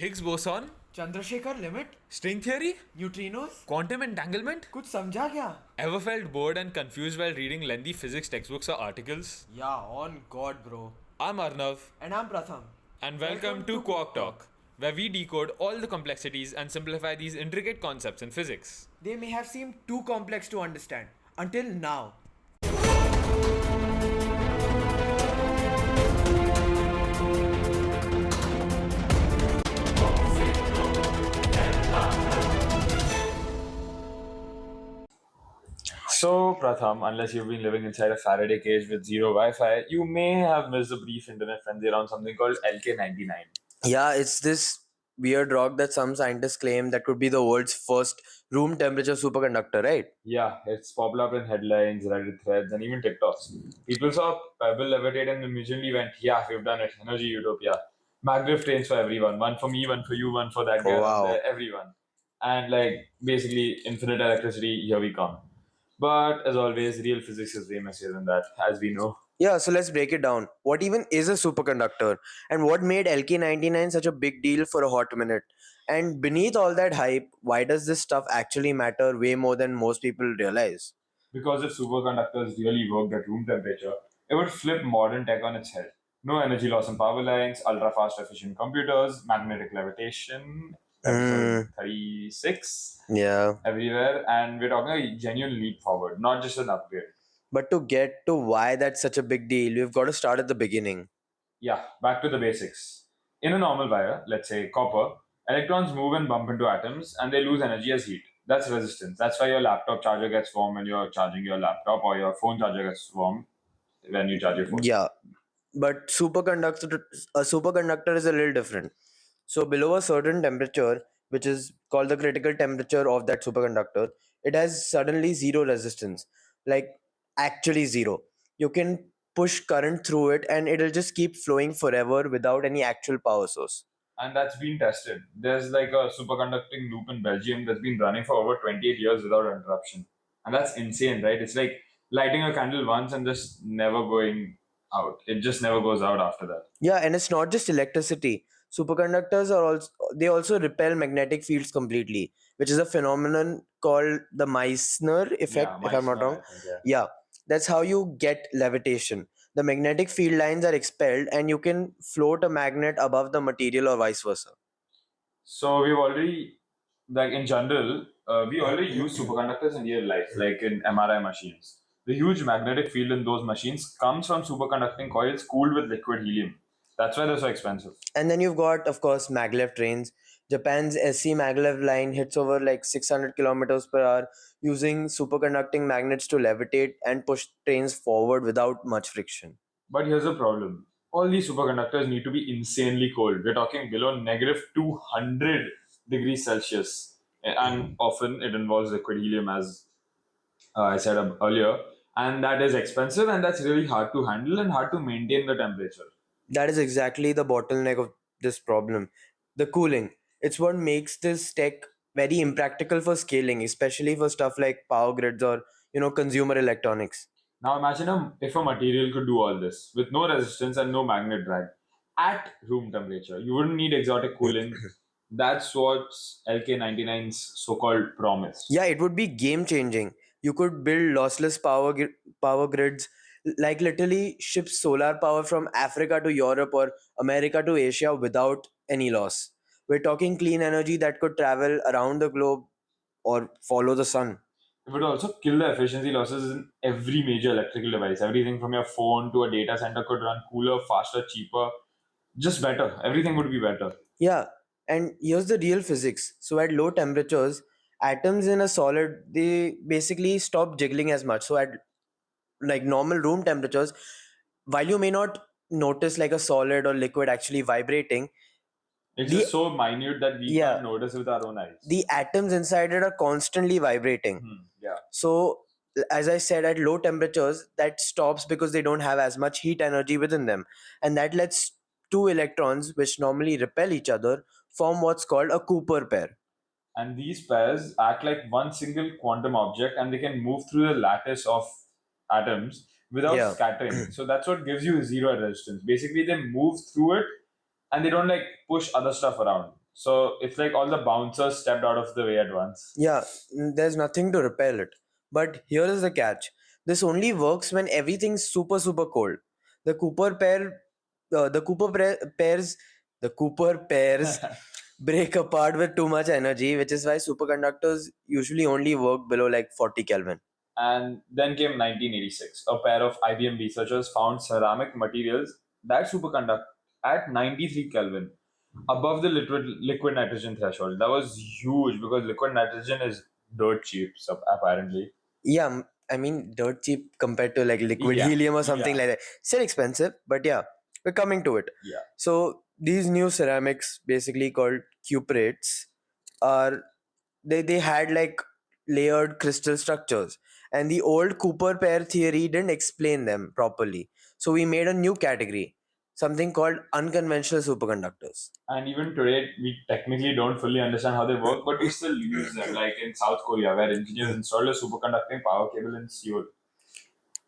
Higgs boson, Chandrashekhar limit, string theory, neutrinos, quantum entanglement. कुछ समझा क्या? Ever felt bored and confused while reading lengthy physics textbooks or articles? Yeah, on God, bro. I'm Arnav, And I'm Pratham. and welcome to Quark Talk, where we decode all the complexities and simplify these intricate concepts in physics. They may have seemed too complex to understand until now. So, Pratham, unless you've been living inside a Faraday cage with zero Wi-Fi, you may have missed a brief internet frenzy around something called LK99. Yeah, it's this weird rock that some scientists claim that could be the world's first room temperature superconductor, right? Yeah, it's popped up in headlines, Reddit threads, and even TikToks. People saw Pebble levitate and immediately went, "Yeah, we've done it. Energy utopia. Magriff trains for everyone. One for me, one for you, one for that Oh, guy down wow. there. Everyone." And like basically infinite electricity. Here we come. But as always, real physics is way messier than that, as we know. Yeah, so let's break it down. What even is a superconductor? And what made LK99 such a big deal for a hot minute? And beneath all that hype, why does this stuff actually matter way more than most people realize? Because if superconductors really worked at room temperature, it would flip modern tech on its head. No energy loss in power lines, ultra fast efficient computers, magnetic levitation, episode Hmm, 36, yeah. everywhere. And we're talking a genuine leap forward, not just an upgrade. But to get to why that's such a big deal, we've got to start at the beginning. Yeah, back to the basics. In a normal wire, let's say copper, electrons move and bump into atoms and they lose energy as heat. That's resistance. That's why your laptop charger gets warm when you're charging your laptop, or your phone charger gets warm when you charge your phone. Yeah, but superconductor is a little different. So below a certain temperature, which is called the critical temperature of that superconductor, it has suddenly zero resistance, like actually zero. You can push current through it and it'll just keep flowing forever without any actual power source. And that's been tested. There's like a superconducting loop in Belgium that's been running for over 28 years without interruption. And that's insane, right? It's like lighting a candle once and just never going out. It just never goes out after that. Yeah, and it's not just electricity. Superconductors are also they also repel magnetic fields completely, which is a phenomenon called the Meissner Yeah, effect, if I'm not Meissner, wrong. I think, yeah. Yeah, that's how you get levitation. The magnetic field lines are expelled, and you can float a magnet above the material or vice versa. So we've already, like in general, we already use superconductors in real life, like in MRI machines. The huge magnetic field in those machines comes from superconducting coils cooled with liquid helium. That's why they're so expensive. And then you've got, of course, maglev trains. Japan's SC maglev line hits over like 600 kilometers per hour using superconducting magnets to levitate and push trains forward without much friction. But here's the problem. All these superconductors need to be insanely cold. We're talking below negative 200 degrees Celsius. And often it involves liquid helium, as I said earlier. And that is expensive and that's really hard to handle and hard to maintain the temperature. That is exactly the bottleneck of this problem. The cooling. It's what makes this tech very impractical for scaling, especially for stuff like power grids or, consumer electronics. Now imagine if a material could do all this with no resistance and no magnet drag at room temperature. You wouldn't need exotic cooling. That's what's LK99's so-called promise. Yeah, it would be game changing. You could build lossless power grids, like literally ship solar power from Africa to Europe or America to Asia without any loss. We're talking clean energy that could travel around the globe or follow the sun. It would also kill the efficiency losses in every major electrical device. Everything from your phone to a data center could run cooler, faster, cheaper, just better. Everything would be better. Yeah, and here's the real physics. So at low temperatures, atoms in a solid they basically stop jiggling as much. So at like normal room temperatures, while you may not notice like a solid or liquid actually vibrating, It's the just so minute that we yeah, can't notice with our own eyes. the atoms inside it are constantly vibrating. Yeah. So as I said, at low temperatures, that stops because they don't have as much heat energy within them, and that lets two electrons, which normally repel each other, form what's called a Cooper pair. And these pairs act like one single quantum object and they can move through the lattice of atoms without Yeah. scattering. So that's what gives you zero resistance. Basically, they move through it and they don't like push other stuff around. So it's like all the bouncers stepped out of the way at once. Yeah, there's nothing to repel it. But here is the catch. This only works when everything's super super cold. The Cooper pair, the pairs, the Cooper pairs break apart with too much energy, which is why superconductors usually only work below like 40 Kelvin. And then came 1986. A pair of IBM researchers found ceramic materials that superconduct at 93 Kelvin, above the liquid nitrogen threshold. That was huge because liquid nitrogen is dirt cheap, so apparently. Yeah, I mean dirt cheap compared to like liquid Yeah, helium or something yeah, like that. Still expensive, but yeah, we're coming to it. yeah. So these new ceramics, basically called cuprates, are they had like layered crystal structures, and the old Cooper pair theory didn't explain them properly. So we made a new category, something called unconventional superconductors. And even today, we technically don't fully understand how they work, but we still use them, like in South Korea, where engineers installed a superconducting power cable in Seoul.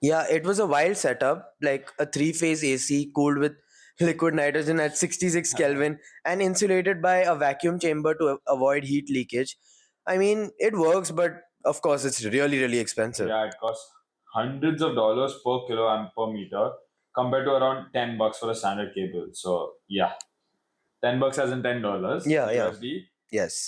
Yeah, it was a wild setup, like a three-phase AC cooled with liquid nitrogen at 66 Kelvin and insulated by a vacuum chamber to avoid heat leakage. I mean, it works, but of course, it's really, really expensive. Yeah, it costs hundreds of dollars per kiloamp per meter compared to around $10 for a standard cable. So yeah, $10 as in $10 Yeah, yeah. USD Yes.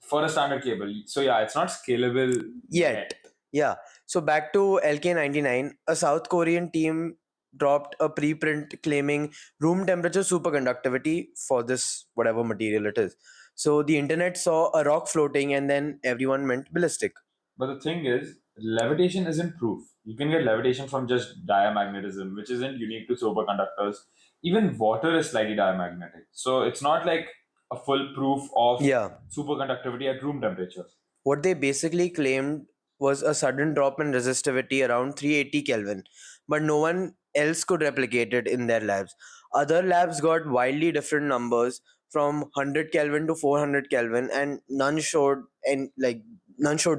for a standard cable. So yeah, it's not scalable Yet. Yeah. So back to LK99, a South Korean team dropped a preprint claiming room temperature superconductivity for this whatever material it is. So the internet saw a rock floating and then everyone went ballistic. But the thing is, levitation isn't proof. You can get levitation from just diamagnetism, which isn't unique to superconductors. Even water is slightly diamagnetic. So it's not like a full proof of Yeah. superconductivity at room temperature. What they basically claimed was a sudden drop in resistivity around 380 Kelvin, but no one else could replicate it in their labs. Other labs got wildly different numbers from 100 Kelvin to 400 Kelvin, and none showed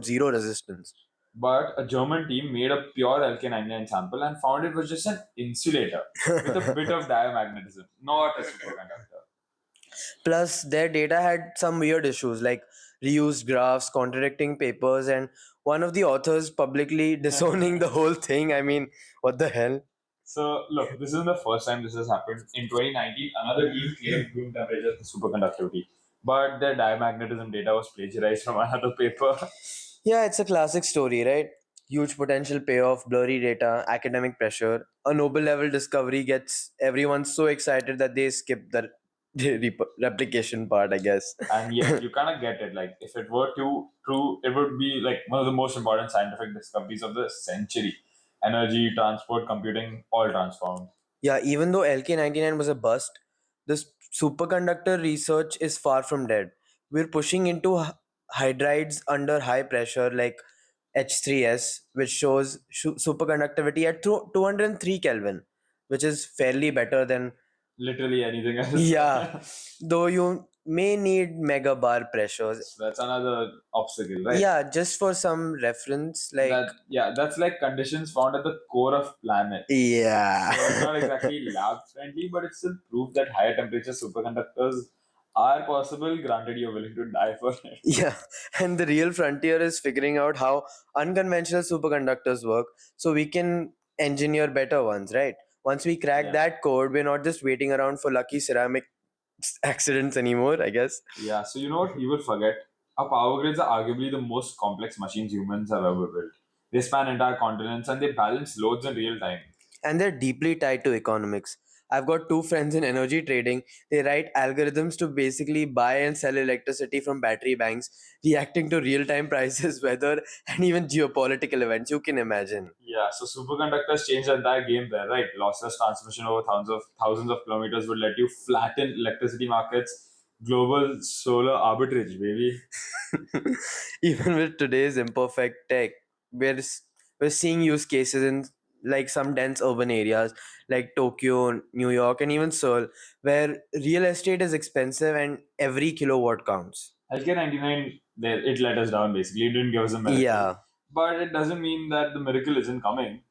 zero resistance. But a German team made a pure LK99 sample and found it was just an insulator with a bit of diamagnetism, not a superconductor. Plus, their data had some weird issues like reused graphs, contradicting papers, and one of the authors publicly disowning the whole thing. I mean, what the hell? So, look, this isn't the first time this has happened. In 2019, another team claimed room temperature for superconductivity, but their diamagnetism data was plagiarized from another paper. Yeah, it's a classic story, right? Huge potential payoff, blurry data, academic pressure. A Nobel level discovery gets everyone so excited that they skip the replication part, I guess. And yet, you kind of get it. Like, if it were too true, it would be like one of the most important scientific discoveries of the century. Energy, transport, computing, all transformed. Yeah, even though LK99 was a bust, this superconductor research is far from dead. We're pushing into hydrides under high pressure like H3S, which shows superconductivity at 203 Kelvin, which is fairly better than, Literally anything else. yeah, though you may need megabar pressures. So that's another obstacle, right? Yeah, just for some reference, like, That's like conditions found at the core of planets. yeah. So it's not exactly lab friendly, but it's still proof that higher temperature superconductors are possible, granted you're willing to die for it. Yeah, and the real frontier is figuring out how unconventional superconductors work so we can engineer better ones, right? Once we crack Yeah. that code, we're not just waiting around for lucky ceramic accidents anymore, I guess. Yeah, so you know what people forget? Our power grids are arguably the most complex machines humans have ever built. They span entire continents and they balance loads in real time. And they're deeply tied to economics. I've got two friends in energy trading. They write algorithms to basically buy and sell electricity from battery banks, reacting to real time prices, weather, and even geopolitical events. You can imagine. Yeah, so superconductors change the entire game there, right? Lossless transmission over thousands of kilometers would let you flatten electricity markets. Global solar arbitrage, baby. Even with today's imperfect tech, we're, we're seeing use cases in like some dense urban areas like Tokyo, New York, and even Seoul, where real estate is expensive and every kilowatt counts. LK99, it let us down basically. It didn't give us a miracle. Yeah. But it doesn't mean that the miracle isn't coming.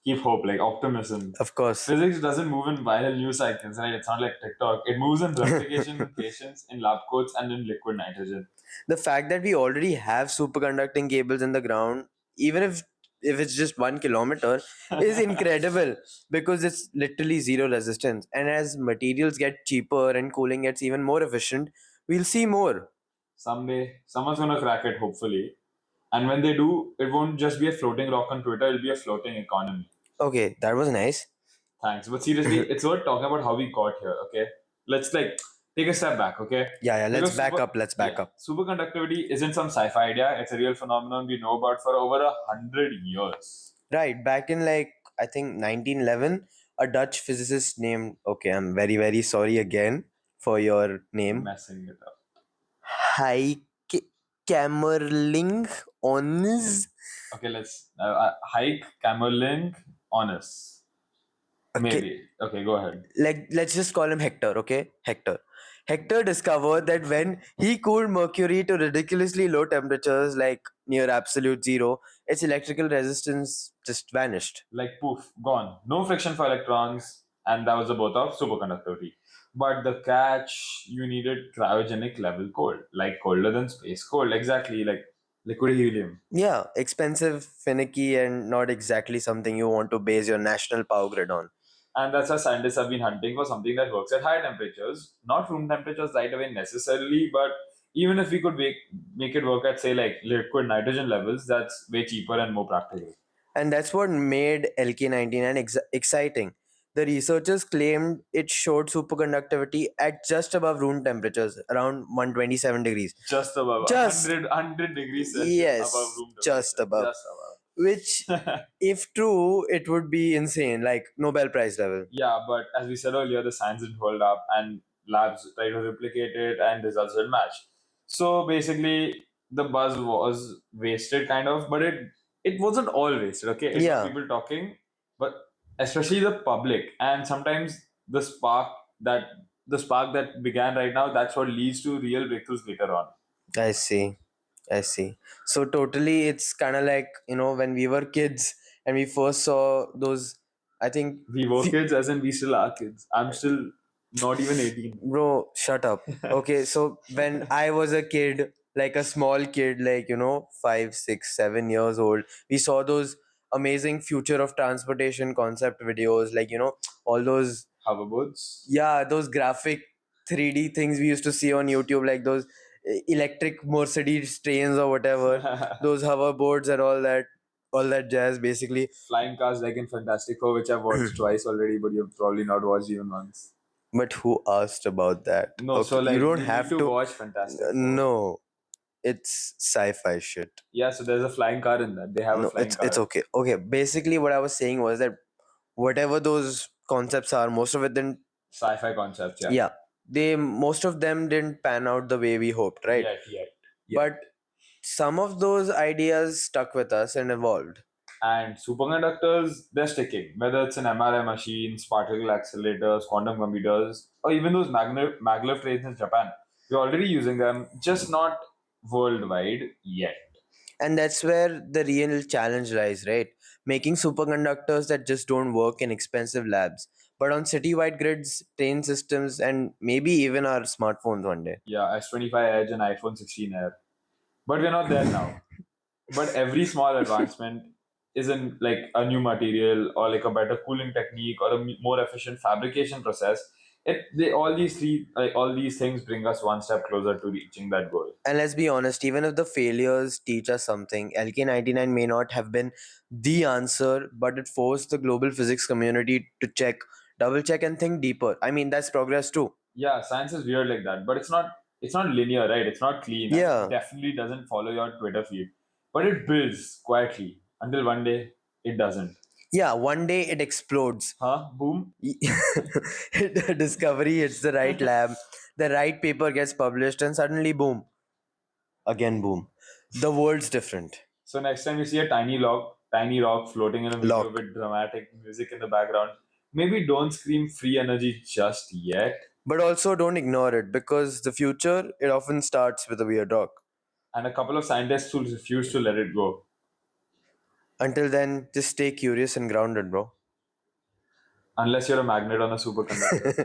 keep hope, like optimism. Of course. Physics doesn't move in viral news cycles, right? It's not like TikTok. It moves in replication, in patience, in lab coats, and in liquid nitrogen. The fact that we already have superconducting cables in the ground, even if it's just 1 kilometer, is incredible because it's literally zero resistance. And as materials get cheaper and cooling gets even more efficient, we'll see more. Someday, someone's gonna crack it, hopefully. And when they do, it won't just be a floating rock on Twitter, it'll be a floating economy. Okay, that was nice. Thanks. But seriously, it's worth talking about how we got here, okay? Let's like take a step back, okay? Yeah, let's Because back up. Let's back up. Superconductivity isn't some sci-fi idea, it's a real phenomenon we know about for over 100 years. Right, back in like I think 1911, a Dutch physicist named, okay, I'm very very sorry again for your name, Messing it up. Heike Kamerling Ons. Okay, let's hike, camerling, honest. Okay, Maybe. Okay, go ahead. let's just call him Hector, okay? Hector discovered that when he cooled mercury to ridiculously low temperatures, like near absolute zero, its electrical resistance just vanished. Like poof, gone. No friction for electrons, and that was the birth of superconductivity. But the catch, you needed cryogenic level cold, like colder than space cold, exactly like liquid helium. Yeah, expensive, finicky, and not exactly something you want to base your national power grid on. And that's why scientists have been hunting for something that works at high temperatures, not room temperatures right away necessarily, but even if we could make it work at say like liquid nitrogen levels, that's way cheaper and more practical. And that's what made LK99 exciting. The researchers claimed it showed superconductivity at just above room temperatures, around 127 degrees. Just above Just 100 degrees Celsius yes, above room just temperature. above. Just above. Which, if true, it would be insane, like Nobel Prize level. Yeah, but as we said earlier, the science didn't hold up, and labs tried to replicate it, and results didn't match. So basically, the buzz was wasted, kind of, but it wasn't all wasted. Okay, it Yeah. was people talking, but especially the public, and sometimes the spark that the spark that began right now, that's what leads to real breakthroughs later on. I see. I see. So totally, it's kind of like when we were kids and we first saw those. I think We were kids, as in we still are kids. I'm still not even 18. bro, shut up. Okay, so when I was a kid, like a small kid, like 5, 6, 7 years old, we saw those amazing future of transportation concept videos, like all those Hoverboards. yeah, those graphic 3D things we used to see on YouTube, like those electric Mercedes trains or whatever, those hoverboards and all that jazz, basically. Flying cars like in Fantastic Four, which I've watched twice already, but you've probably not watched even once. But who asked about that? No, so like you don't you have need to to. watch Fantastic Four. No, it's sci-fi shit. Yeah, so there's a flying car in that. They have a No, flying it's car. okay. Okay, basically what I was saying was that whatever those concepts are, most of it didn't. Sci-fi concepts, yeah. Yeah, they most of them didn't pan out the way we hoped, right? Yet. But some of those ideas stuck with us and evolved. And superconductors, they're sticking. Whether it's in MRI machines, particle accelerators, quantum computers, or even those maglev trains in Japan. We're already using them, just not worldwide yet. And that's where the real challenge lies, right? Making superconductors that just don't work in expensive labs, but on citywide grids, train systems, and maybe even our smartphones one day. Yeah, S25 Edge and iPhone 16 Air. But we're not there now. But every small advancement isn't like a new material or like a better cooling technique or a more efficient fabrication process. All these things bring us one step closer to reaching that goal. And let's be honest, even if the failures teach us something, LK99 may not have been the answer, but it forced the global physics community to double check, and think deeper. I mean, that's progress too. Yeah, science is weird like that, but it's not linear, right? It's not clean. Yeah. It definitely doesn't follow your Twitter feed. But it builds quietly until one day it doesn't. Yeah, one day it explodes. Huh? Boom. The discovery hits the right lab, the right paper gets published, and suddenly, boom. Again, boom. The world's different. So next time you see a tiny rock floating in a video Lock. with dramatic music in the background, maybe don't scream free energy just yet. But also don't ignore it, because the future, it often starts with a weird rock. And a couple of scientists who refuse to let it go. Until then, just stay curious and grounded, bro. Unless you're a magnet on a superconductor.